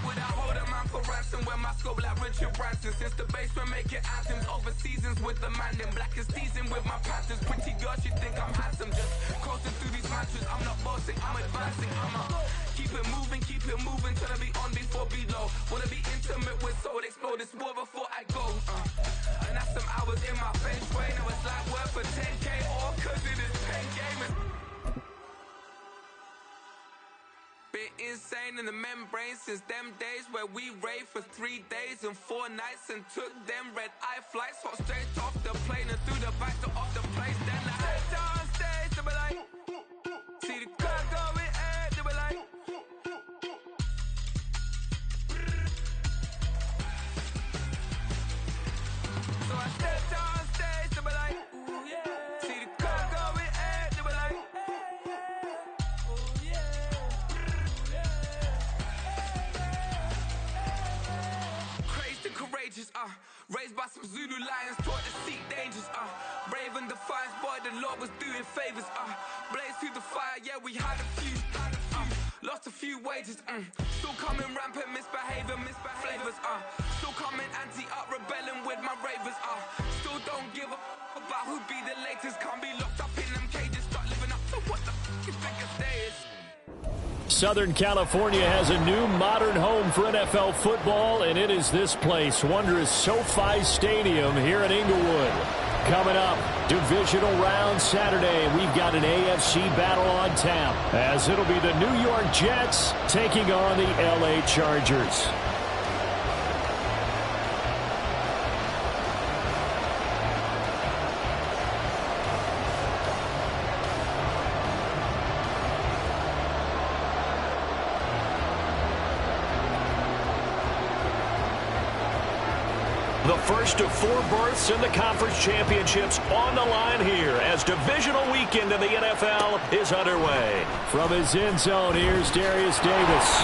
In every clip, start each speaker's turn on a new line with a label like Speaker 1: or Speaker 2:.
Speaker 1: would I hold a man for ransom when my scope like Richard Branson? Since the basement making anthems over seasons with the man, then black is seasoned with my panthers. Pretty girls, you think I'm handsome, just coasting through these mantras. I'm not bossing, I'm advancing. I'ma keep it moving, trying to be on before below. Wanna be intimate with soul, explore this war before I go. And that's some hours in my feng shui. Now it's like work for 10K, all cause it is pain gaming. Been insane in the membrane since them days where we raved for 3 days and 4 nights and took them red-eye flights, hot straight off the plane and through the back door of the place. Then I head on stage, they were like, see the crowd going ahead, they were like, so I stepped on stage, they were like, ooh yeah, see the crowd going ahead, they were like, ooh yeah. Courageous, raised by some Zulu lions, taught to seek dangers, brave and defiant, boy, the Lord was doing favors, blaze through the fire, yeah, we had a few, lost a few wages, still coming rampant, misbehavior, flavors, still coming anti-up, rebelling with my ravers, still don't give a about who be the latest, can't be locked up in them cages, start living up to what the f*** you think a day is.
Speaker 2: Southern California has a new modern home for NFL football, and it is this place, wondrous SoFi Stadium here in Inglewood. Coming up, divisional round Saturday, we've got an AFC battle on tap, as it'll be the New York Jets taking on the LA Chargers. The first of 4 berths in the conference championships on the line here as divisional weekend in the NFL is underway. From his end zone, here's Darius Davis.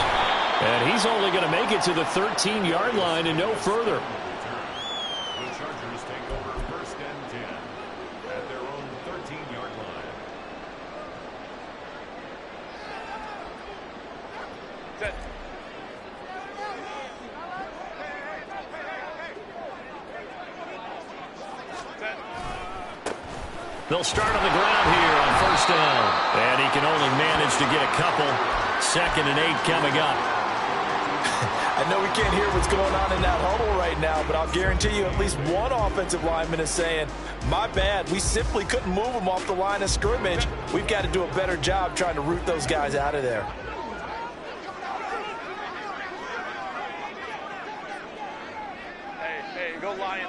Speaker 2: And he's only going to make it to the 13-yard line and no further.
Speaker 3: The Chargers take over 1st and 10 at their own 13-yard line.
Speaker 4: Set.
Speaker 2: They'll start on the ground here on 1st down. And he can only manage to get a couple. 2nd and 8 coming up.
Speaker 5: I know we can't hear what's going on in that huddle right now, but I'll guarantee you at least one offensive lineman is saying, my bad, we simply couldn't move them off the line of scrimmage. We've got to do a better job trying to root those guys out of there.
Speaker 4: Hey, go Lion.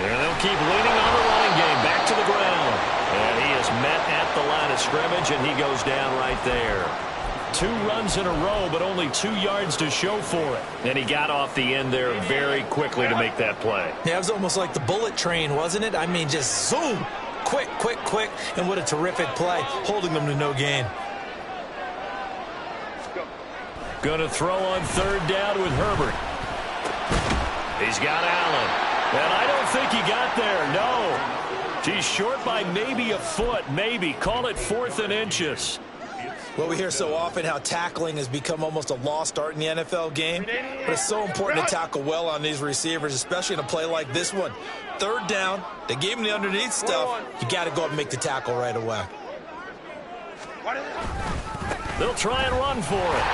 Speaker 2: And they'll keep leaning on the running game. Back to the ground. And he is met at the line of scrimmage, and he goes down right there. 2 runs in a row, but only 2 yards to show for it. And he got off the end there very quickly to make that play.
Speaker 5: Yeah, it was almost like the bullet train, wasn't it? I mean, just zoom. Quick. And what a terrific play, holding them to no gain.
Speaker 2: Going to throw on 3rd down with Herbert. He's got Allen. And I don't think he got there, no. He's short by maybe a foot, maybe. Call it 4th and inches.
Speaker 5: Well, we hear so often how tackling has become almost a lost art in the NFL game. But it's so important to tackle well on these receivers, especially in a play like this one. 3rd down, they gave him the underneath stuff. You got to go up and make the tackle right away.
Speaker 2: They'll try and run for it.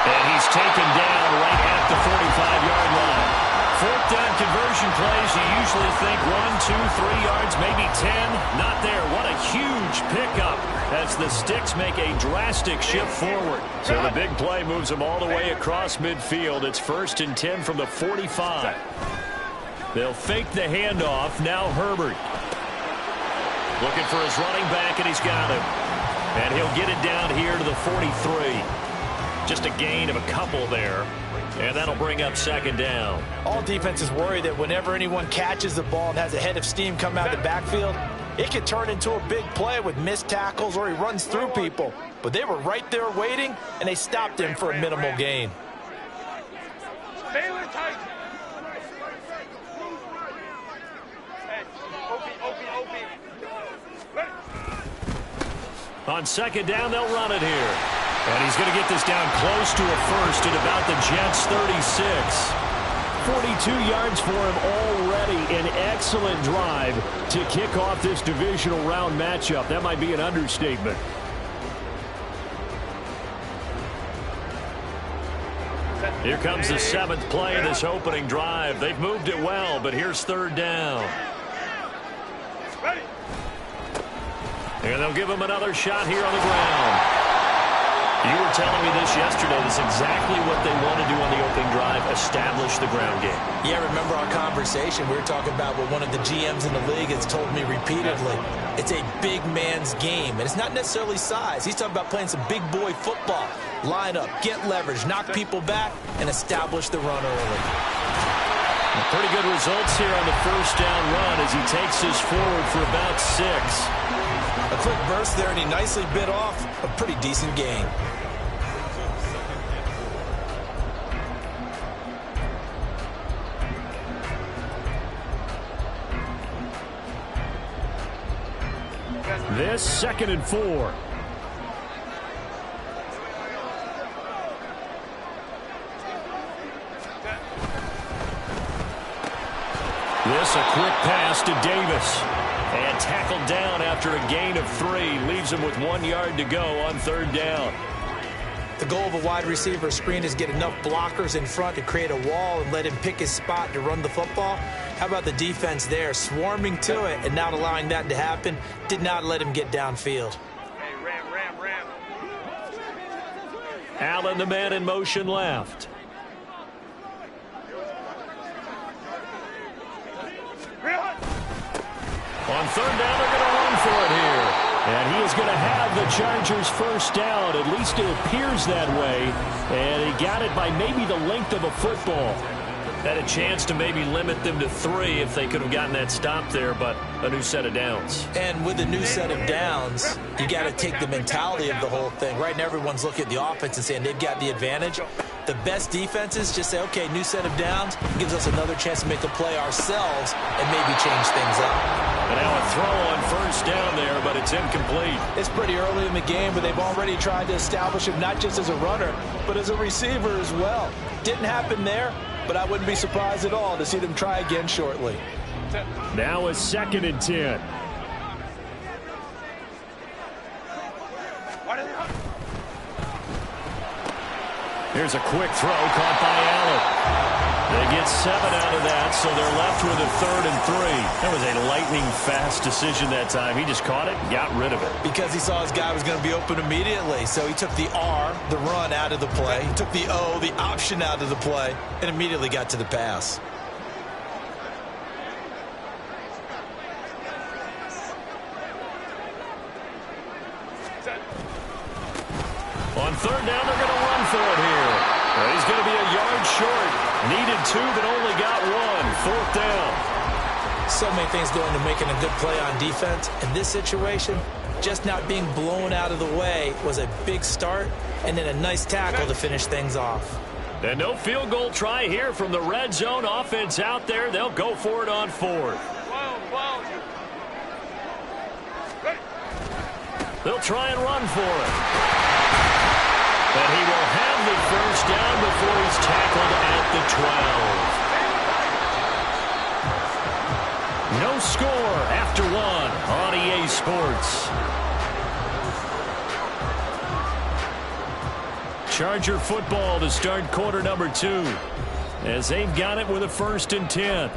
Speaker 2: And he's taken down right at the 45-yard line. 4th down conversion plays, you usually think 1, 2, 3 yards, maybe 10. Not there. What a huge pickup as the Sticks make a drastic shift forward. So the big play moves them all the way across midfield. It's 1st and 10 from the 45. They'll fake the handoff. Now Herbert. Looking for his running back, and he's got him. And he'll get it down here to the 43. Just a gain of a couple there. And that'll bring up 2nd down.
Speaker 5: All defenses worry that whenever anyone catches the ball and has a head of steam come out of the backfield, it could turn into a big play with missed tackles or he runs through people. But they were right there waiting, and they stopped him for a minimal gain.
Speaker 4: Hey, Opie.
Speaker 2: On second down, they'll run it here. And he's going to get this down close to a first at about the Jets' 36. 42 yards for him already. An excellent drive to kick off this divisional round matchup. That might be an understatement. Here comes the 7th play of this opening drive. They've moved it well, but here's third down. And they'll give him another shot here on the ground. You were telling me this yesterday. That's exactly what they want to do on the opening drive, establish the ground game.
Speaker 5: Yeah, remember our conversation? We were talking about what one of the GMs in the league has told me repeatedly. It's a big man's game, and it's not necessarily size. He's talking about playing some big boy football. Line up, get leverage, knock people back, and establish the run early.
Speaker 2: Pretty good results here on the first down run as he takes this forward for about 6.
Speaker 5: A quick burst there, and he nicely bit off a pretty decent gain.
Speaker 2: This 2nd and 4. This a quick pass to Davis. And tackled down after a gain of 3. Leaves him with 1 yard to go on third down.
Speaker 5: The goal of a wide receiver screen is get enough blockers in front to create a wall and let him pick his spot to run the football. How about the defense there, swarming to it and not allowing that to happen? Did not let him get downfield.
Speaker 4: Hey, ram.
Speaker 2: Allen, the man in motion left. On third down, they're going to run for it here. And he is going to have the Chargers first down. At least it appears that way. And he got it by maybe the length of a football. Had a chance to maybe limit them to 3 if they could have gotten that stop there, but a new set of downs.
Speaker 5: And with a new set of downs, you got to take the mentality of the whole thing. Right now, everyone's looking at the offense and saying they've got the advantage. The best defenses just say, okay, new set of downs gives us another chance to make a play ourselves and maybe change things up.
Speaker 2: And now a throw on first down there, but it's incomplete.
Speaker 5: It's pretty early in the game, but they've already tried to establish him not just as a runner, but as a receiver as well. Didn't happen there, but I wouldn't be surprised at all to see them try again shortly.
Speaker 2: Now a 2nd and 10. Here's a quick throw caught by Allen. They get 7 out of that, so they're left with a 3rd and 3. That was a lightning-fast decision that time. He just caught it and got rid of it.
Speaker 5: Because he saw his guy was going to be open immediately, so he took the R, the run, out of the play. He took the O, the option, out of the play, and immediately got to the pass.
Speaker 2: On third down, they're going to run for it here. He's going to be a yard short. Needed 2, but only got 1. 4th down.
Speaker 5: So many things go into making a good play on defense. In this situation, just not being blown out of the way was a big start, and then a nice tackle to finish things off.
Speaker 2: And no field goal try here from the red zone offense out there. They'll go for it on 4th. They'll try and run for it. But he will have the first down before he's tackled at the 12. No score after 1 on EA Sports. Charger football to start quarter number 2 as they've got it with a 1st and 10.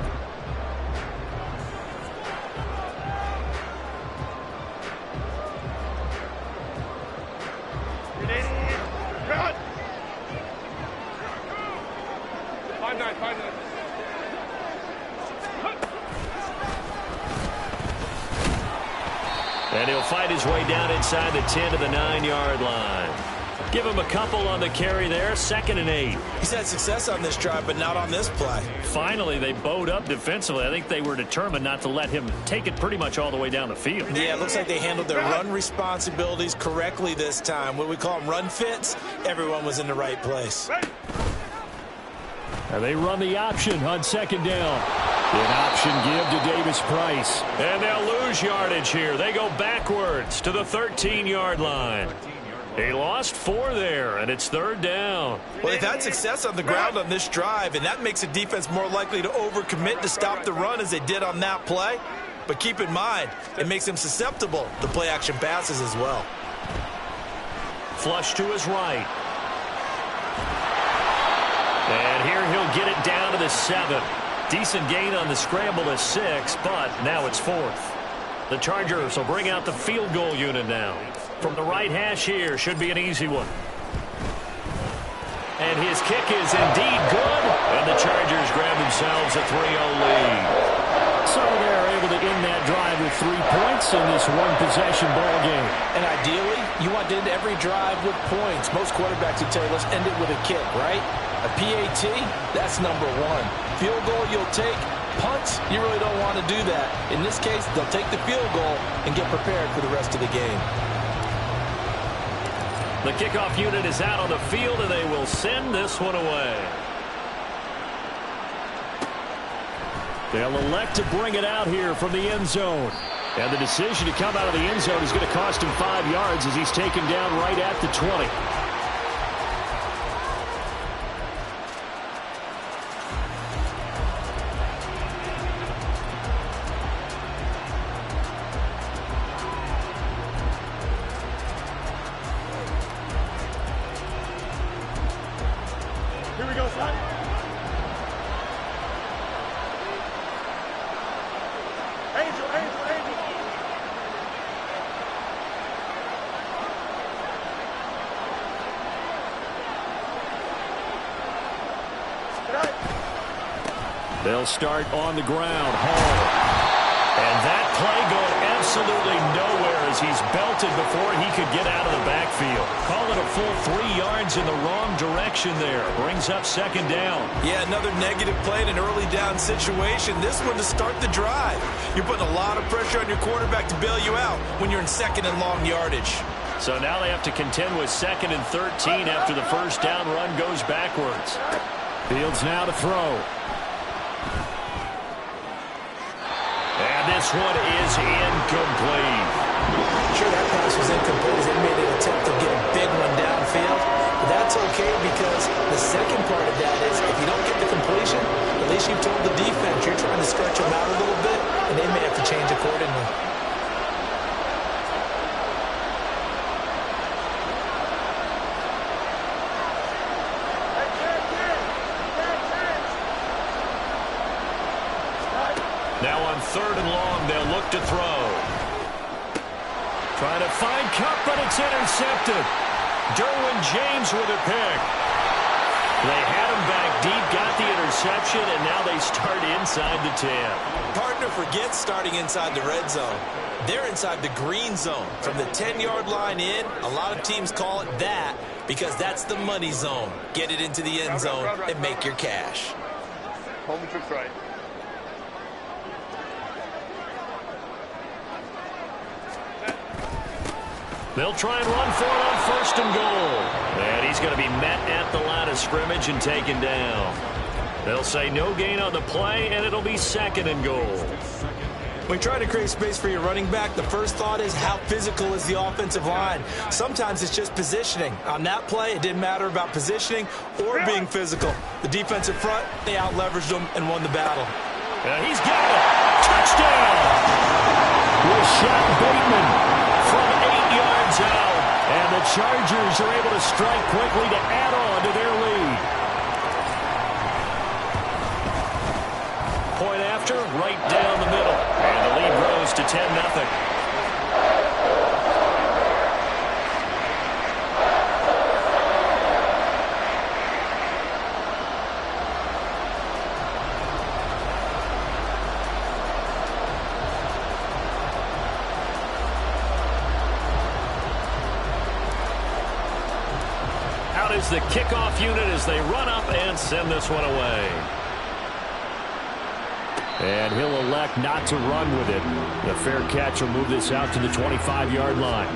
Speaker 2: And he'll fight his way down inside the 10 to the 9-yard line. Give him a couple on the carry there. 2nd and 8.
Speaker 5: He's had success on this drive, but not on this play.
Speaker 2: Finally, they bowed up defensively. I think they were determined not to let him take it pretty much all the way down the field.
Speaker 5: Yeah, it looks like they handled their run responsibilities correctly this time. What we call them run fits, everyone was in the right place.
Speaker 2: And they run the option on 2nd down. An option give to Davis Price. And they'll lose yardage here. They go backwards to the 13-yard line. He lost 4 there, and it's 3rd down.
Speaker 5: Well, they've had success on the ground on this drive, and that makes the defense more likely to overcommit to stop the run as they did on that play. But keep in mind, it makes them susceptible to play-action passes as well.
Speaker 2: Flush to his right. And here he'll get it down to the 7. Decent gain on the scramble to 6, but now it's 4th. The Chargers will bring out the field goal unit now. From the right hash here, should be an easy one. And his kick is indeed good, and the Chargers grab themselves a 3-0 lead. So they're able to end that drive with 3 points in this one-possession ball game.
Speaker 5: And ideally, you want to end every drive with points. Most quarterbacks would tell you, let's end it with a kick, right? A PAT, that's number 1. Field goal you'll take. Punts, you really don't want to do that. In this case, they'll take the field goal and get prepared for the rest of the game.
Speaker 2: The kickoff unit is out on the field, and they will send this one away. They'll elect to bring it out here from the end zone. And the decision to come out of the end zone is going to cost him 5 yards as he's taken down right at the 20.
Speaker 4: Here we go, son. Angel, Angel, Angel.
Speaker 2: They'll start on the ground. Hall. And that play going absolutely nowhere as he's belted before he could get out of the backfield. Call it a full 3 yards in the wrong direction there. Brings up 2nd down.
Speaker 5: Yeah, another negative play in an early down situation. This one to start the drive. You're putting a lot of pressure on your quarterback to bail you out when you're in 2nd and long yardage.
Speaker 2: So now they have to contend with 2nd and 13 after the first down run goes backwards. Fields now to throw. And this one is incomplete.
Speaker 5: Sure, that pass was incomplete as they made an attempt to get a big one downfield. But that's okay because the second part of that is if you don't get the completion, at least you've told the defense you're trying to stretch them out a little bit, and they may have to change accordingly.
Speaker 2: Now on 3rd and long, they'll look to throw. Trying to find Cup, but it's intercepted. Derwin James with a pick. They had him back deep, got the interception, and now they start inside the 10.
Speaker 5: Partner forgets starting inside the red zone. They're inside the green zone. From the 10-yard line in, a lot of teams call it that because that's the money zone. Get it into the end zone and make your cash.
Speaker 4: Hold the tricks right.
Speaker 2: They'll try and run for it on 1st and goal. And he's going to be met at the line of scrimmage and taken down. They'll say no gain on the play, and it'll be 2nd and goal.
Speaker 5: When you try to create space for your running back, the first thought is how physical is the offensive line. Sometimes it's just positioning. On that play, it didn't matter about positioning or being physical. The defensive front, they out-leveraged them and won the battle.
Speaker 2: He's got it. Touchdown. Rashad Bateman from 8 yards out. And the Chargers are able to strike quickly to add on to their lead. Point after, right down the middle. And the lead grows to 10-0. Out is the kickoff unit as they run up and send this one away. And he'll elect not to run with it. The fair catch will move this out to the 25-yard line.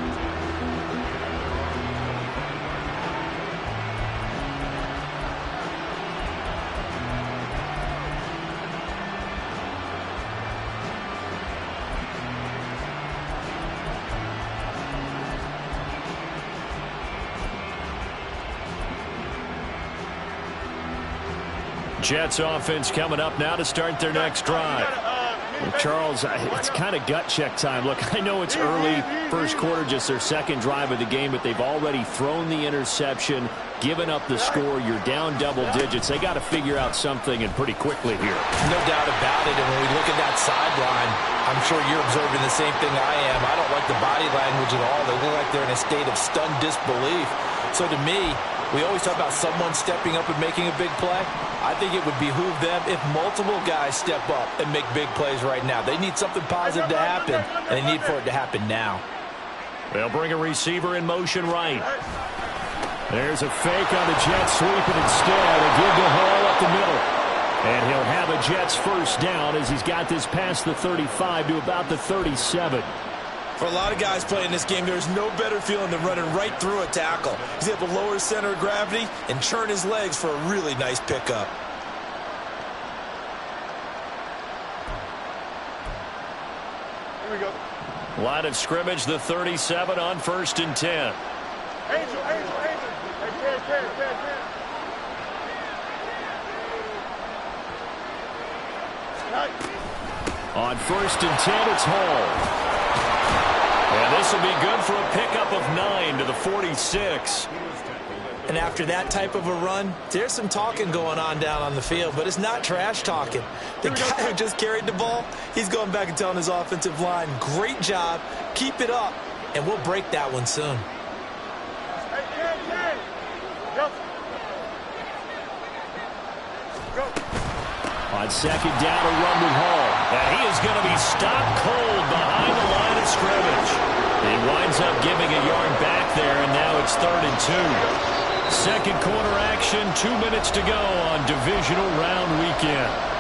Speaker 2: Jets offense coming up now to start their next drive. Well, Charles, it's kind of gut check time. Look, I know it's early, first quarter, just their second drive of the game, but they've already thrown the interception, given up the score. You're down double digits. They got to figure out something, and pretty quickly here.
Speaker 5: No doubt about it, and when we look at that sideline, I'm sure you're observing the same thing I am. I don't like the body language at all. They look like they're in a state of stunned disbelief. So to me, we always talk about someone stepping up and making a big play. I think it would behoove them if multiple guys step up and make big plays right now. They need something positive to happen, and they need for it to happen now.
Speaker 2: They'll bring a receiver in motion right. There's a fake on the Jets sweeping instead. A give to Hall up the middle. And he'll have a Jets first down as he's got this past the 35 to about the 37.
Speaker 5: For a lot of guys playing this game, there's no better feeling than running right through a tackle. He's able to lower his center of gravity and turn his legs for a really nice pickup.
Speaker 4: Here we go.
Speaker 2: Line of scrimmage, the 37 on 1st and 10.
Speaker 4: Angel. Hey, Ken.
Speaker 2: On 1st and 10, it's Hall. And this will be good for a pickup of 9 to the 46.
Speaker 5: And after that type of a run, there's some talking going on down on the field, but it's not trash talking. The guy who just carried the ball, he's going back and telling his offensive line, great job, keep it up, and we'll break that one soon.
Speaker 4: Hey, Ken. Go.
Speaker 2: On second down, a run with Hall. And he is going to be stopped cold behind the line of scrimmage. He winds up giving a yard back there, and now it's 3rd and 2. Second quarter action, 2 minutes to go on divisional round weekend.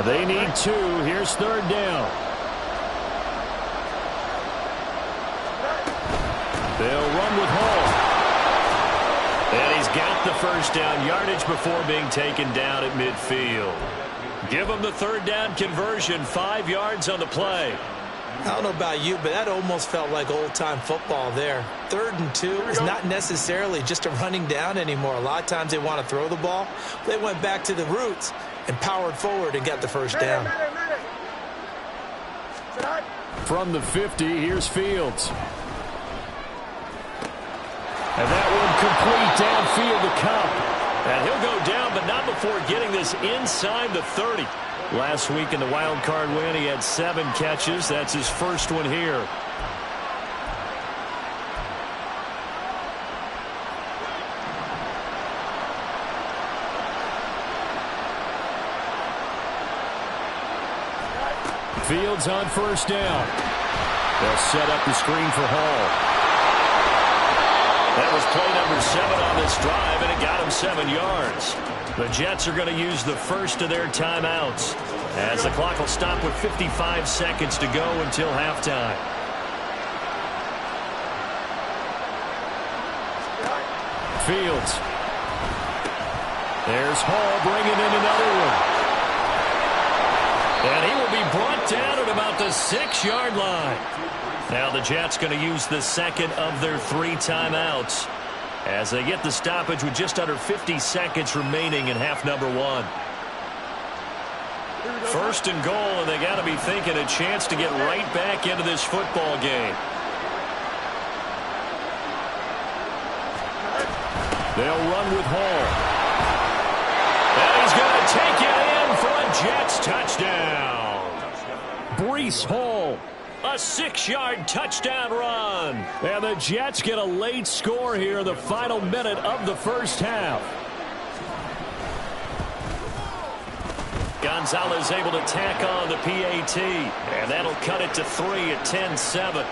Speaker 2: They need 2. Here's 3rd down. They'll run with Hall. And he's got the first down yardage before being taken down at midfield. Give him the 3rd down conversion, 5 yards on the play.
Speaker 5: I don't know about you, but that almost felt like old-time football there. 3rd and 2 is not necessarily just a running down anymore. A lot of times they want to throw the ball. They went back to the roots and powered forward and got the first down.
Speaker 2: From the 50, here's Fields. And that one complete downfield to Cup. And he'll go down, but not before getting this inside the 30. Last week in the wild card win, he had 7 catches. That's his first one here. Fields on first down. They'll set up the screen for Hall. That was play number 7 on this drive, and it got him 7 yards. The Jets are going to use the first of their timeouts, as the clock will stop with 55 seconds to go until halftime. Fields. There's Hall bringing in another one. And he will be brought down at about the 6-yard line. Now the Jets going to use the second of their 3 timeouts as they get the stoppage with just under 50 seconds remaining in half number 1. First and goal, and they got to be thinking a chance to get right back into this football game. They'll run with Hall. And he's going to take it in for a Jets touchdown. Breece Hall, a 6-yard touchdown run. And the Jets get a late score here in the final minute of the first half. Gonzalez able to tack on the PAT, and that'll cut it to 3 at 10-7.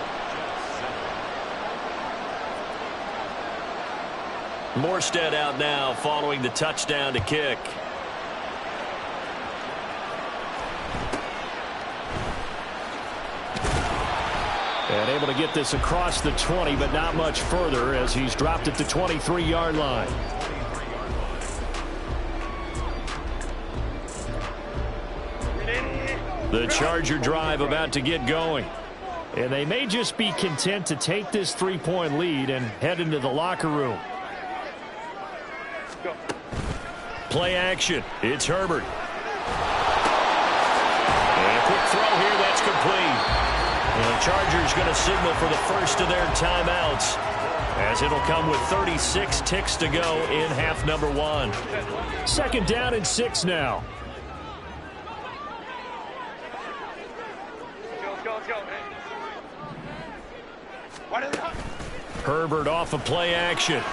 Speaker 2: Morstead out now following the touchdown to kick. able to get this across the 20, but not much further as he's dropped at the 23-yard line. The Charger drive about to get going. And they may just be content to take this 3-point lead and head into the locker room. Play action. It's Herbert. And a quick throw here. That's complete. And the Chargers going to signal for the first of their timeouts, as it'll come with 36 ticks to go in half number 1. 2nd down and 6 now.
Speaker 4: Let's go, man.
Speaker 2: Herbert off of play action.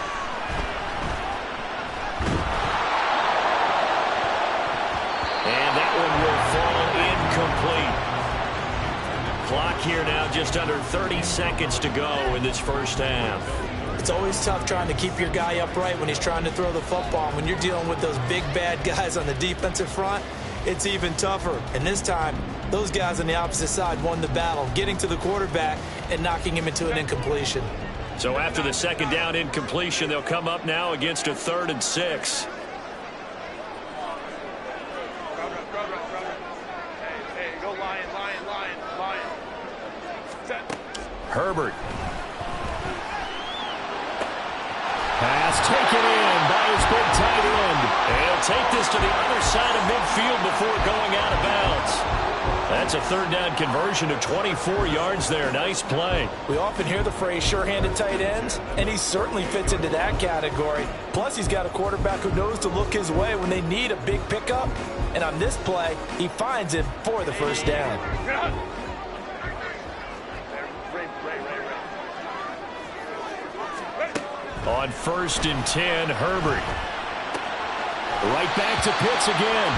Speaker 2: And that one will fall incomplete. Clock here now just under 30 seconds to go in this first half.
Speaker 5: It's always tough trying to keep your guy upright when he's trying to throw the football. When you're dealing with those big bad guys on the defensive front, it's even tougher. And this time, those guys on the opposite side won the battle, getting to the quarterback and knocking him into an incompletion.
Speaker 2: So after the 2nd down incompletion, they'll come up now against a 3rd and 6.
Speaker 4: Hey, go Lion. Set.
Speaker 2: Herbert. Pass taken in by his big tight end. And he'll take this to the other side of midfield before going out of bounds. That's a 3rd down conversion of 24 yards there. Nice play.
Speaker 5: We often hear the phrase sure-handed tight ends, and he certainly fits into that category. Plus, he's got a quarterback who knows to look his way when they need a big pickup. And on this play, he finds him for the first down.
Speaker 2: On 1st and 10, Herbert. Right back to Pitts again.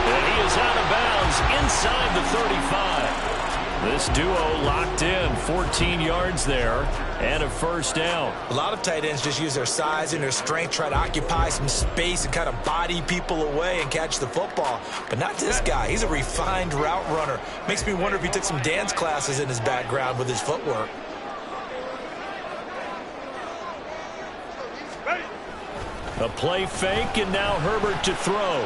Speaker 2: And he is out of bounds inside the 35. This duo locked in, 14 yards there, and a first down.
Speaker 5: A lot of tight ends just use their size and their strength, try to occupy some space and kind of body people away and catch the football. But not this guy. He's a refined route runner. Makes me wonder if he took some dance classes in his background with his footwork.
Speaker 2: A play fake, and now Herbert to throw.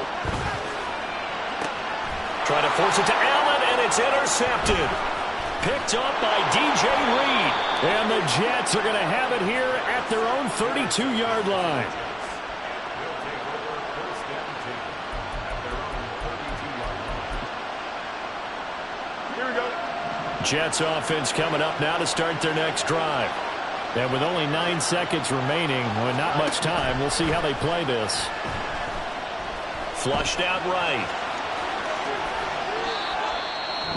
Speaker 2: Trying to force it to Allen, and it's intercepted. Picked up by DJ Reed. And the Jets are going to have it here at their own 32-yard line.
Speaker 4: Here we go.
Speaker 2: Jets offense coming up now to start their next drive. And with only 9 seconds remaining, with not much time, we'll see how they play this. Flushed out right.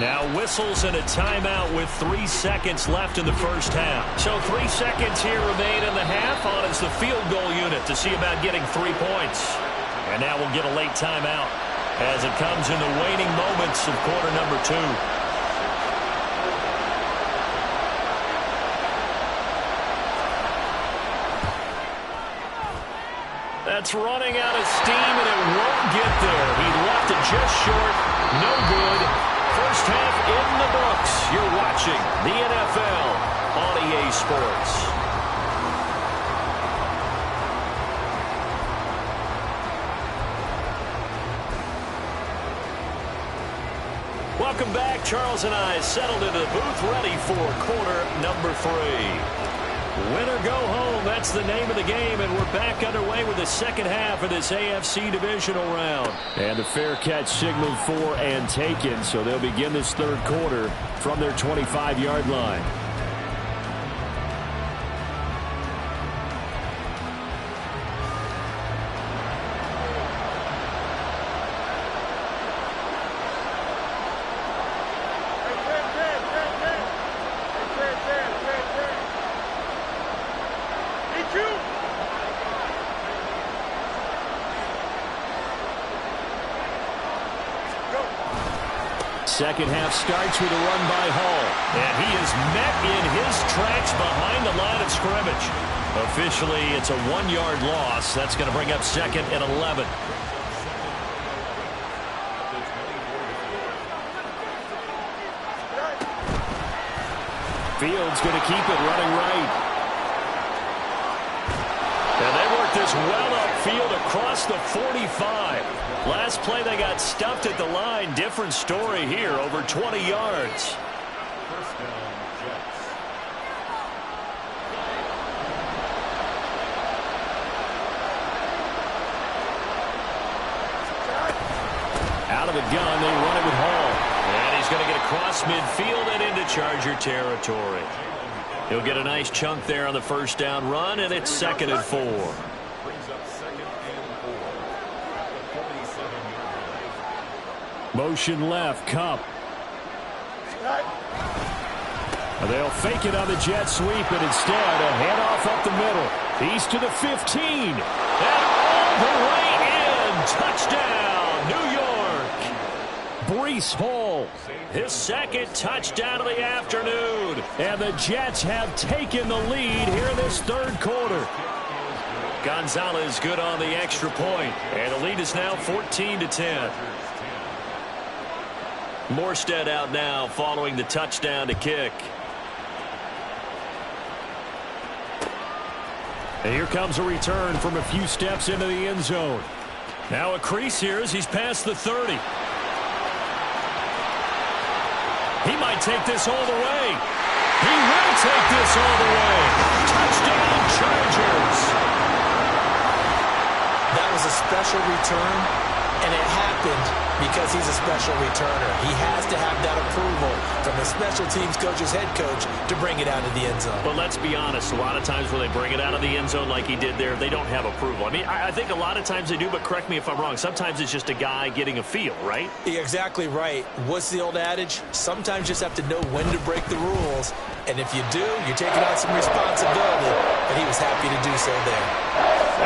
Speaker 2: Now whistles and a timeout with 3 seconds left in the first half. So 3 seconds here remain in the half on as the field goal unit to see about getting 3 points. And now we'll get a late timeout as it comes in the waning moments of quarter number 2. That's running out of steam, and it won't get there. He left it just short. No good. First half in the books. You're watching the NFL on EA Sports. Welcome back. Charles and I settled into the booth, ready for quarter number 3. Win or go home, that's the name of the game, and we're back underway with the second half of this AFC divisional round. And a fair catch signaled for and taken, so they'll begin this 3rd quarter from their 25-yard line. Second half starts with a run by Hall. And he is met in his tracks behind the line of scrimmage. Officially, it's a 1-yard loss. That's going to bring up 2nd and 11. Fields going to keep it running right. And they work this well upfield across the 45. Last play they got stuffed at the line. Different story here, over 20 yards.
Speaker 3: First down, Jets.
Speaker 2: Out of the gun, they run it with Hall. And he's going to get across midfield and into Charger territory. He'll get a nice chunk there on the first down run, and it's 2nd and 4.
Speaker 3: Brings up 2nd and 4 at the 47-yard line.
Speaker 2: Motion left, Cup. They'll fake it on the jet sweep, and instead a handoff up the middle. He's to the 15. And all the way in. Touchdown, New York. Breece Hall, his 2nd touchdown of the afternoon. And the Jets have taken the lead here in this 3rd quarter. Gonzalez good on the extra point. And the lead is now 14-10. Morstead out now following the touchdown to kick. And here comes a return from a few steps into the end zone. Now a crease here as he's past the 30. He might take this all the way. He will take this all the way. Touchdown, Chargers.
Speaker 5: That was a special return, and it happened because he's a special returner. He has to have that approval from the special teams coach's head coach to bring it out of the end zone.
Speaker 2: But let's be honest, a lot of times when they bring it out of the end zone like he did there, they don't have approval. I mean, I think a lot of times they do, but correct me if I'm wrong. Sometimes it's just a guy getting a feel, right?
Speaker 5: You're exactly right. What's the old adage? Sometimes you just have to know when to break the rules, and if you do, you're taking on some responsibility, and he was happy to do so there.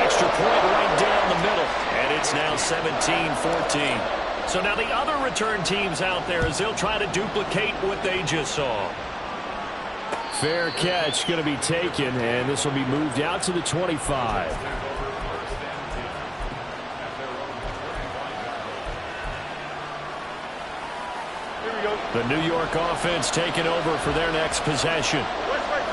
Speaker 2: Extra point right down the middle, and it's now 17-14. So now the other return teams out there as they'll try to duplicate what they just saw. Fair catch going to be taken, and this will be moved out to the 25. The New York offense taking over for their next possession.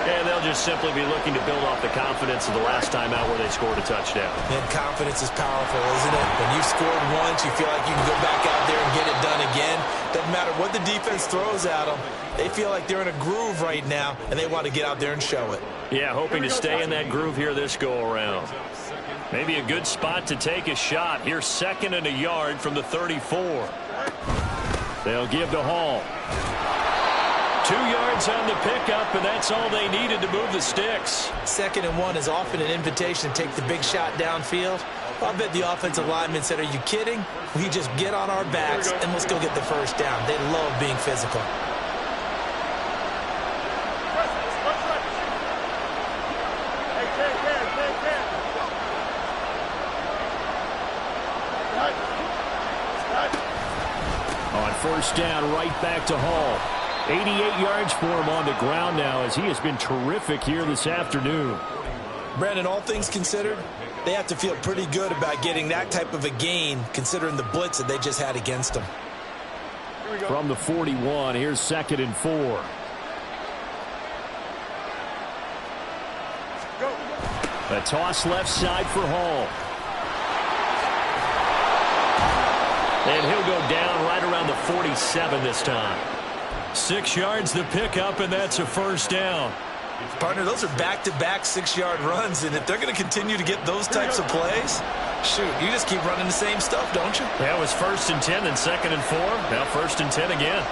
Speaker 2: And they'll just simply be looking to build off the confidence of the last time out where they scored a touchdown.
Speaker 5: And confidence is powerful, isn't it? When you've scored once, you feel like you can go back out there and get it done again. Doesn't matter what the defense throws at them. They feel like they're in a groove right now, and they want to get out there and show it.
Speaker 2: Yeah, hoping to stay in that groove here this go-around. Maybe a good spot to take a shot. Here's 2nd and a yard from the 34. They'll give to Hall. 2 yards on the pickup, and that's all they needed to move the sticks.
Speaker 5: 2nd and 1 is often an invitation to take the big shot downfield. I bet the offensive lineman said, are you kidding? We just get on our backs and let's go get the first down. They love being physical.
Speaker 2: On first down, right back to Hall. 88 yards for him on the ground now as he has been terrific here this afternoon.
Speaker 5: Brandon, all things considered, they have to feel pretty good about getting that type of a gain considering the blitz that they just had against them.
Speaker 2: From the 41, here's 2nd and 4. A toss left side for Hall. And he'll go down right around the 47 this time. 6 yards the pickup, and that's a first down.
Speaker 5: Partner, those are back-to-back 6-yard runs, and if they're going to continue to get those types of plays, shoot, you just keep running the same stuff, don't you?
Speaker 2: That was 1st and 10, then 2nd and 4. Now 1st and 10 again.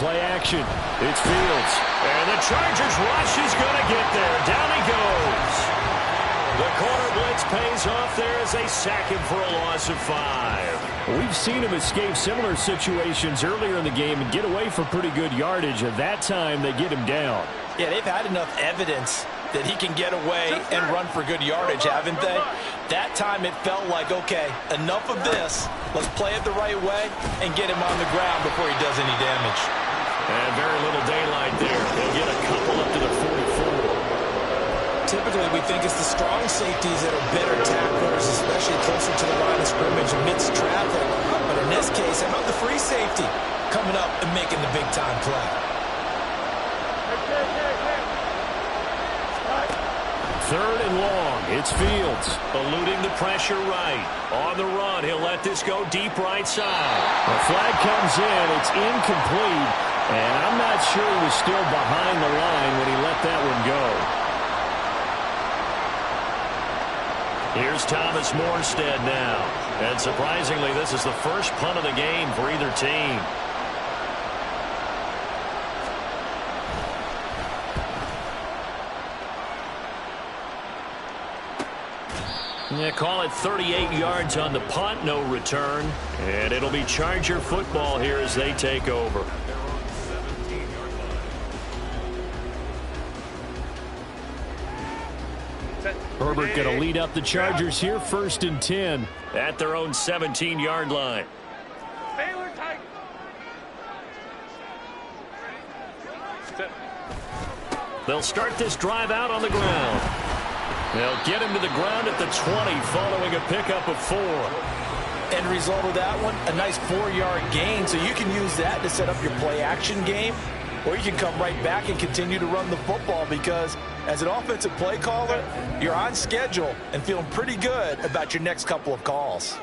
Speaker 2: Play action. It's Fields. And the Chargers rush is going to get there. Down he goes. The corner blitz pays off there as they sack him for a loss of 5. We've seen him escape similar situations earlier in the game and get away for pretty good yardage. At that time, they get him down.
Speaker 5: Yeah, they've had enough evidence that he can get away and run for good yardage, haven't they? That time it felt like, okay, enough of this. Let's play it the right way and get him on the ground before he does any damage.
Speaker 2: And very little daylight there. They'll get a couple up to the 44.
Speaker 5: Typically, we think it's the strong safeties that are better tacklers, especially closer to the line of scrimmage amidst traffic. But in this case, how about the free safety coming up and making the big-time play?
Speaker 2: 3rd and long. It's Fields. Eluding the pressure right. On the run, he'll let this go deep right side. The flag comes in. It's incomplete. And I'm not sure he was still behind the line when he let that one go. Here's Thomas Morstead now. And surprisingly, this is the first punt of the game for either team. They call it 38 yards on the punt, no return. And it'll be Charger football here as they take over. Herbert going to lead up the Chargers here, 1st and 10. At their own 17-yard line. They'll start this drive out on the ground. They'll get him to the ground at the 20 following a pickup of 4.
Speaker 5: End result of that one, a nice 4-yard gain. So you can use that to set up your play-action game, or you can come right back and continue to run the football because as an offensive play caller, you're on schedule and feeling pretty good about your next couple of calls.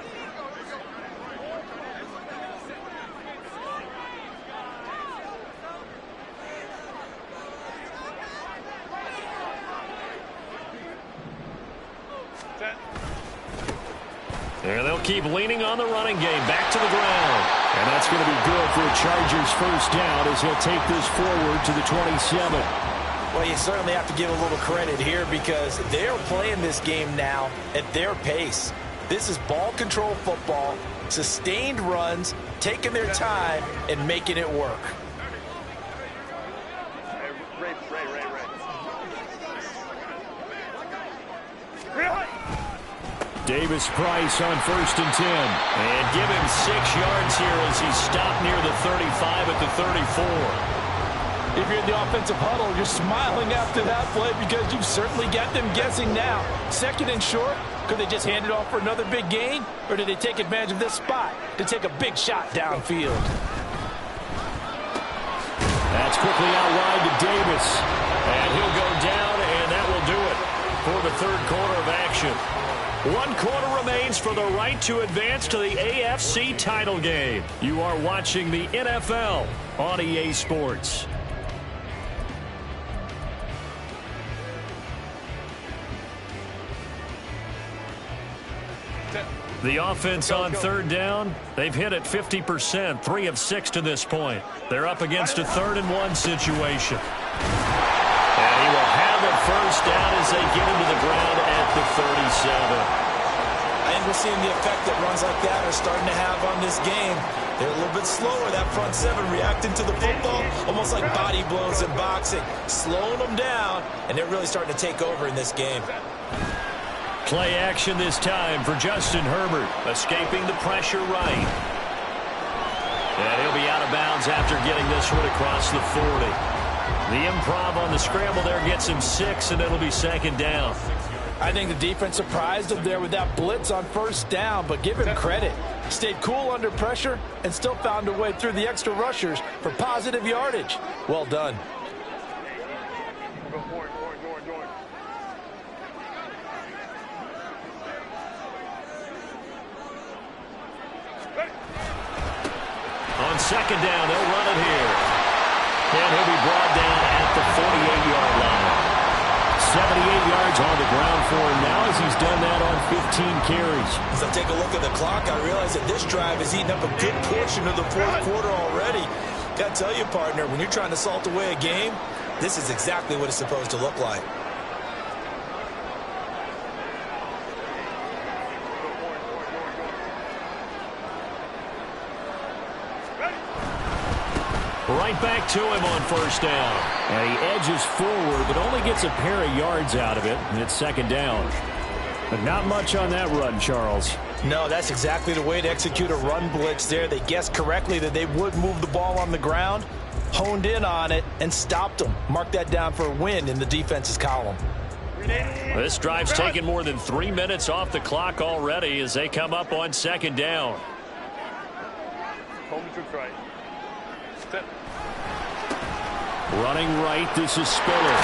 Speaker 2: And they'll keep leaning on the running game. Back to the ground. And that's going to be good for a Chargers 1st down as he'll take this forward to the 27.
Speaker 5: Well, you certainly have to give a little credit here because they're playing this game now at their pace. This is ball control football, sustained runs, taking their time and making it work.
Speaker 2: Davis Price on 1st and 10. And give him 6 yards here as he's stopped near the 35 at the 34.
Speaker 5: If you're in the offensive huddle, you're smiling after that play because you've certainly got them guessing now. 2nd and short, could they just hand it off for another big gain? Or did they take advantage of this spot to take a big shot downfield?
Speaker 2: That's quickly out wide to Davis. And he'll go down, and that will do it for the 3rd quarter of action. 1 quarter remains for the right to advance to the AFC title game. You are watching the NFL on EA Sports. The offense on 3rd down, they've hit it 50%, 3 of 6 to this point. They're up against a 3rd and 1 situation. And he will have it 1st down as they get him to the ground at the 37.
Speaker 5: And we're seeing the effect that runs like that are starting to have on this game. They're a little bit slower, that front 7 reacting to the football, almost like body blows in boxing, slowing them down, and they're really starting to take over in this game.
Speaker 2: Play action this time for Justin Herbert, escaping the pressure right. And he'll be out of bounds after getting this one across the 40. The improv on the scramble there gets him 6, and it'll be 2nd down.
Speaker 5: I think the defense surprised him there with that blitz on 1st down, but give him credit. Stayed cool under pressure and still found a way through the extra rushers for positive yardage. Well done.
Speaker 2: On 2nd down, they'll run it here. And he'll be brought down at the 48-yard line. 78 yards on the ground for him now as he's done that on 15 carries.
Speaker 5: As I take a look at the clock, I realize that this drive has eaten up a good portion of the 4th quarter already. Got to tell you, partner, when you're trying to salt away a game, this is exactly what it's supposed to look like.
Speaker 2: Right back to him on 1st down. And he edges forward, but only gets a pair of yards out of it, and it's 2nd down. But not much on that run, Charles.
Speaker 5: No, that's exactly the way to execute a run blitz there. They guessed correctly that they would move the ball on the ground, honed in on it, and stopped them. Mark that down for a win in the defense's column.
Speaker 2: This drive's taken more than 3 minutes off the clock already as they come up on 2nd down. Running right, this is Spiller.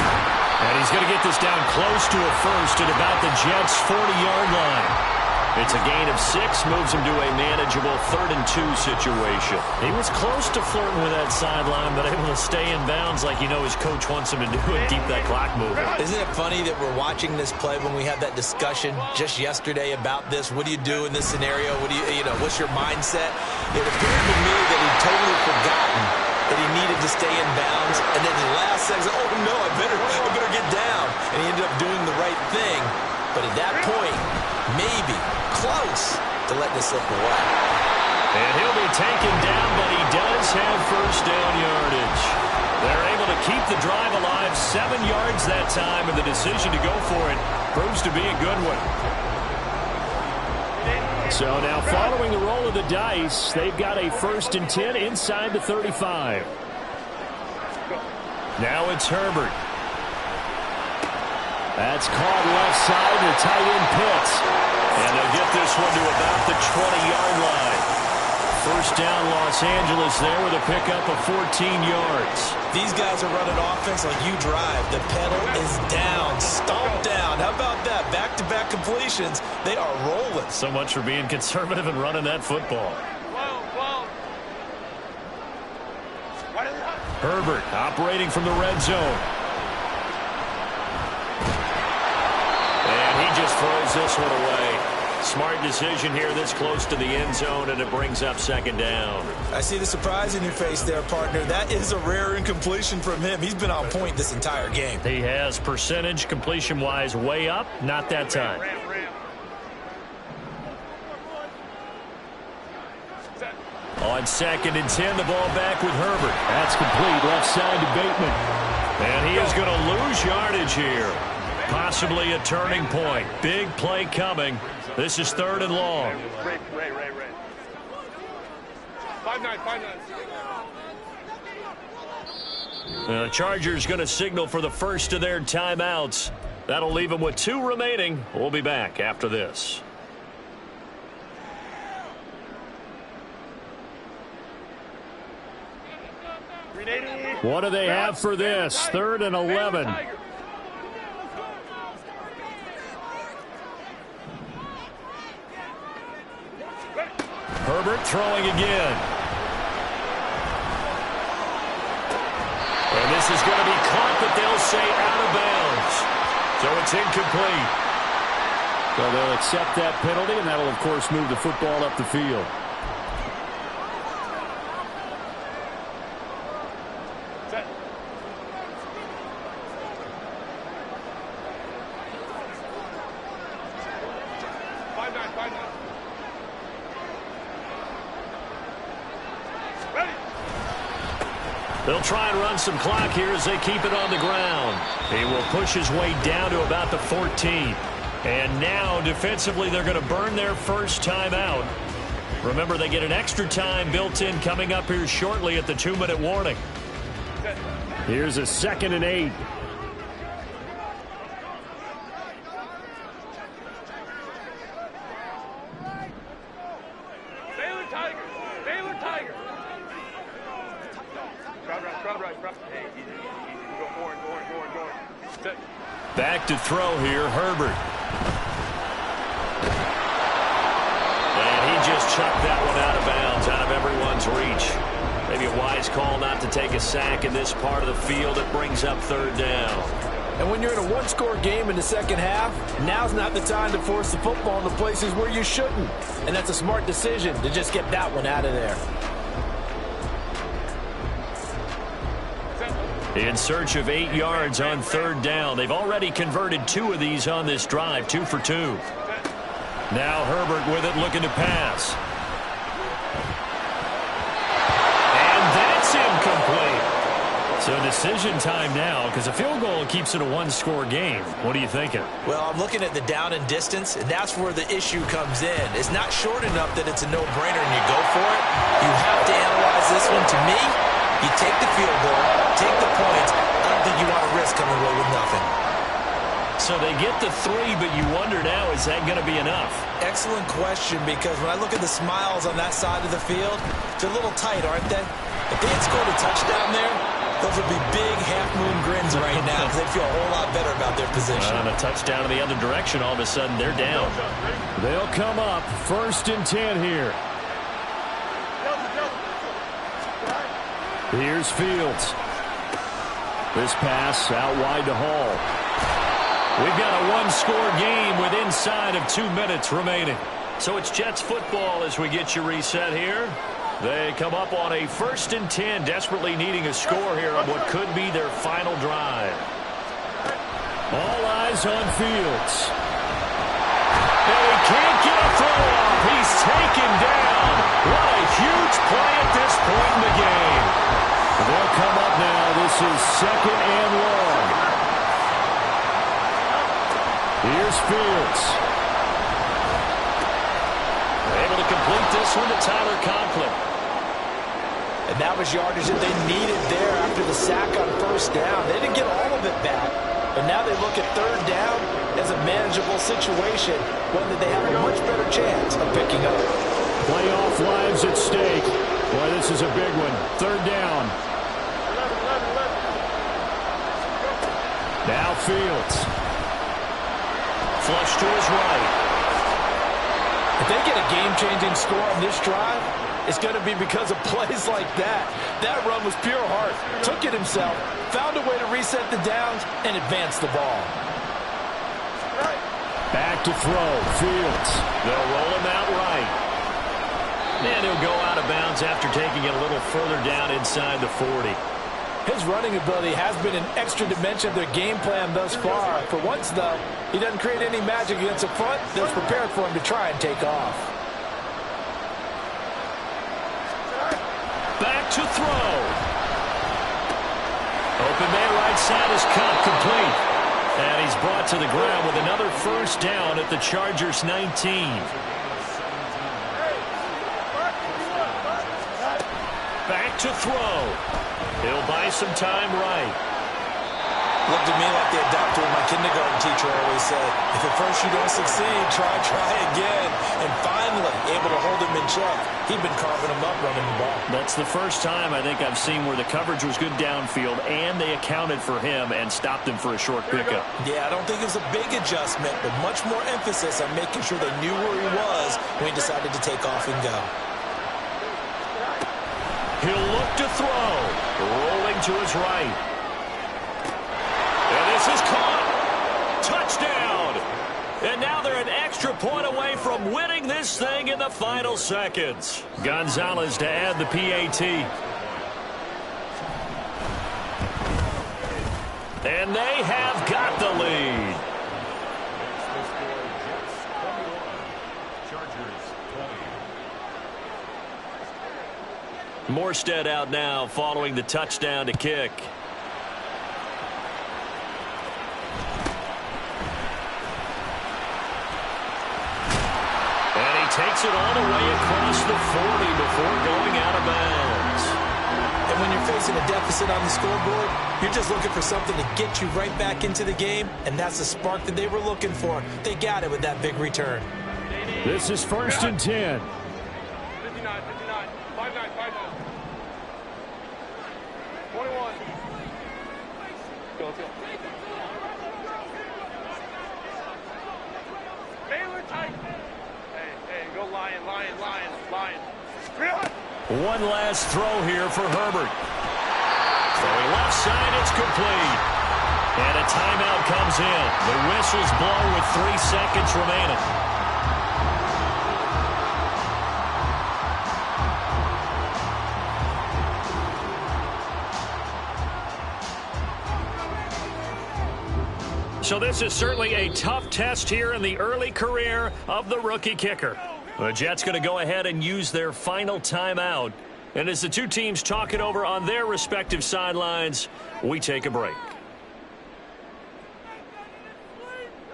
Speaker 2: And he's going to get this down close to a first at about the Jets' 40-yard line. It's a gain of 6, moves him to a manageable 3rd and 2 situation. He was close to flirting with that sideline, but able to stay in bounds like you know his coach wants him to do and keep that clock moving.
Speaker 5: Isn't it funny that we're watching this play when we had that discussion just yesterday about this? What do you do in this scenario? What do you know, what's your mindset? It appeared to me that he'd totally forgotten that he needed to stay in bounds, and then the last second, oh no, I better get down. And he ended up doing the right thing. But at that point, maybe close to letting it slip away.
Speaker 2: And he'll be taken down, but he does have first down yardage. They're able to keep the drive alive, 7 yards that time, and the decision to go for it proves to be a good one. So now following the roll of the dice, they've got a 1st and 10 inside the 35. Now it's Herbert. That's caught left side to tight end Pitts. And they'll get this one to about the 20-yard line. First down Los Angeles there with a pickup of 14 yards.
Speaker 5: These guys are running offense like you drive. The pedal is down, stomp down. How about that? Back-to-back completions. They are rolling.
Speaker 2: So much for being conservative and running that football. Herbert operating from the red zone. And he just throws this one away. Smart decision here this close to the end zone, and it brings up 2nd down.
Speaker 5: I see the surprise in your face there, partner. That is a rare incompletion from him. He's been on point this entire game.
Speaker 2: He has percentage completion-wise way up. Not that time. On 2nd and 10, the ball back with Herbert. That's complete. Left side to Bateman. And he is going to lose yardage here. Possibly a turning point. Big play coming. This is 3rd and long.
Speaker 4: Ray. 5-9.
Speaker 2: The Chargers going to signal for the first of their timeouts. That'll leave them with 2 remaining. We'll be back after this. What do they have for this? 3rd and 11. Herbert throwing again. And this is going to be caught, but they'll say out of bounds. So it's incomplete. So they'll accept that penalty, and that'll, of course, move the football up the field. They'll try and run some clock here as they keep it on the ground. He will push his way down to about the 14. And now, defensively, they're going to burn their first time out. Remember, they get an extra time built in coming up here shortly at the 2-minute warning. Here's a 2nd and 8. Back to throw here, Herbert. And he just chucked that one out of bounds, out of everyone's reach. Maybe a wise call not to take a sack in this part of the field. It brings up 3rd down.
Speaker 5: And when you're in a 1-score game in the second half, now's not the time to force the football in the places where you shouldn't. And that's a smart decision to just get that one out of there.
Speaker 2: In search of 8 yards on 3rd down. They've already converted 2 of these on this drive, 2 for 2. Now Herbert with it, looking to pass. And that's incomplete. So decision time now, because a field goal keeps it a 1-score game. What are you thinking?
Speaker 5: Well, I'm looking at the down and distance, and that's where the issue comes in. It's not short enough that it's a no-brainer and you go for it. You have to analyze this one. To me, you take the field goal, take the points. I don't think you want to risk coming away with nothing.
Speaker 2: So they get the 3, but you wonder now, is that going to be enough?
Speaker 5: Excellent question, because when I look at the smiles on that side of the field, they're a little tight, aren't they? If they had scored a touchdown there, Those would be big half-moon grins right now because they feel a whole lot better about their position.
Speaker 2: And a touchdown in the other direction, all of a sudden they're down. They'll come up 1st and 10 here. Here's Fields. This pass out wide to Hall. We've got a one-score game with inside of 2 minutes remaining. So it's Jets football as we get you reset here. They come up on a 1st and 10, desperately needing a score here on what could be their final drive. All eyes on Fields. And he can't get a throw off. He's taken down. What a huge play at this point in the game. They'll come up now. This is 2nd and long. Here's Fields. Able to complete this one to Tyler Conklin.
Speaker 5: And that was yardage that they needed there after the sack on 1st down. They didn't get all of it back. But now they look at 3rd down as a manageable situation, one that they have a much better chance of picking up.
Speaker 2: Playoff lives at stake. Boy, this is a big one. 3rd down. Now Fields. Flush to his right.
Speaker 5: If they get a game-changing score on this drive, it's going to be because of plays like that. That run was pure heart. Took it himself, found a way to reset the downs, and advance the ball.
Speaker 2: Back to throw. Fields. They'll roll him out right. And he'll go out of bounds after taking it a little further down inside the 40.
Speaker 5: His running ability has been an extra dimension of their game plan thus far. For once, though, he doesn't create any magic against a front that's prepared for him to try and take off.
Speaker 2: Back to throw. Open man right side is caught complete. And he's brought to the ground with another 1st down at the Chargers 19. Back to throw. He'll buy some time right.
Speaker 5: Looked to me like the adopter my kindergarten teacher always said, if at first you don't succeed, try again. And finally, able to hold him in check. He'd been carving him up running the ball.
Speaker 2: That's the first time I think I've seen where the coverage was good downfield and they accounted for him and stopped him for a short pickup.
Speaker 5: Yeah, I don't think it was a big adjustment, but much more emphasis on making sure they knew where he was when he decided to take off and go.
Speaker 2: He'll look to throw. Rolling to his right. And this is caught. Touchdown. And now they're an extra point away from winning this thing in the final seconds. Gonzalez to add the PAT. And they have got the lead. Morstead out now following the touchdown to kick. And he takes it all the way across the 40 before going out of bounds.
Speaker 5: And when you're facing a deficit on the scoreboard, you're just looking for something to get you right back into the game, and that's the spark that they were looking for. They got it with that big return.
Speaker 2: This is 1st and 10.
Speaker 4: 59, 59, 5-9. 21. Go, let's go. Baylor tight. Hey, go Lion.
Speaker 2: One last throw here for Herbert. Throwing left side, it's complete. And a timeout comes in. The whistles blow with 3 seconds remaining. So this is certainly a tough test here in the early career of the rookie kicker. The Jets going to go ahead and use their final timeout. And as the two teams talk it over on their respective sidelines, we take a break.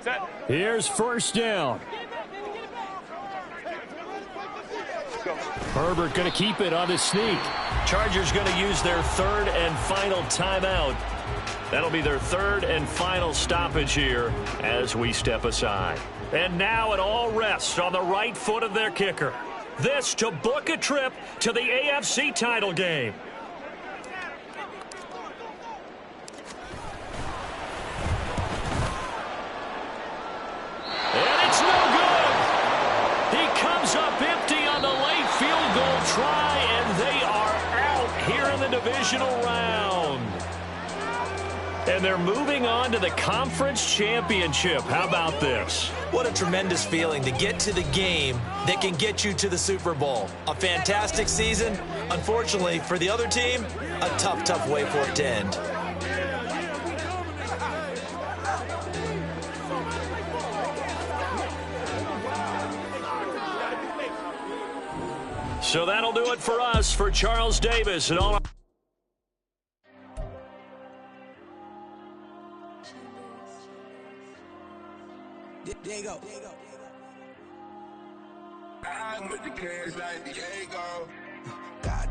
Speaker 4: Set.
Speaker 2: Here's 1st down. Herbert going to keep it on his sneak. Chargers going to use their 3rd and final timeout. That'll be their 3rd and final stoppage here as we step aside. And now it all rests on the right foot of their kicker. This to book a trip to the AFC title game. divisional round. And they're moving on to the conference championship. How about this?
Speaker 5: What a tremendous feeling to get to the game that can get you to the Super Bowl. A fantastic season. Unfortunately, for the other team, a tough, tough way for it to end.
Speaker 2: So that'll do it for us, for Charles Davis and all our...
Speaker 6: Diego. I'm with the cash like Diego. God.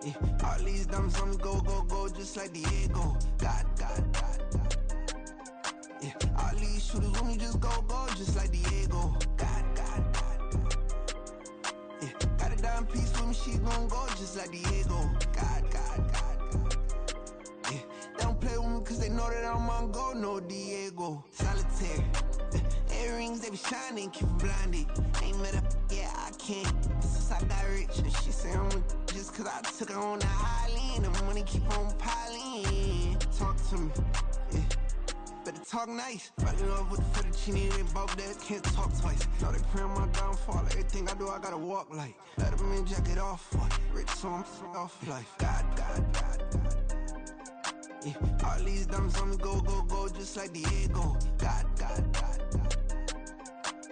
Speaker 6: Yeah, all these dumps on me go, just like Diego. God. Yeah, all these shooters on me just go, just like Diego. God. Yeah, got a dime piece with me, she gon' go just like Diego. God. Yeah, they don't play with me cause they know that I'm on go, no Diego. Solitaire. Earrings, they be shining, keep them blinded. Ain't met up, yeah, I can't. Since I got rich, and she say I'm just cause I took her on the island. The money keep on piling. Talk to me, yeah. Better talk nice. Rockin' up with the fettuccine, they both that can't talk twice. Know they pray on my downfall. Everything I do, I gotta walk like. Let them in, jacket off. Rich, so I'm off life. God. Yeah, all these dumps on me go, just like Diego. God.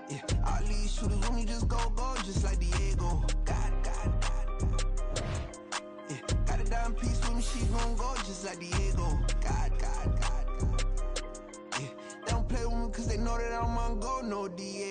Speaker 6: Yeah, all these shooters on me just go, just like Diego. God. Yeah, got a dime piece with me, she gon' go just like Diego. God. Yeah, they don't play with me cause they know that I'm on go, no Diego.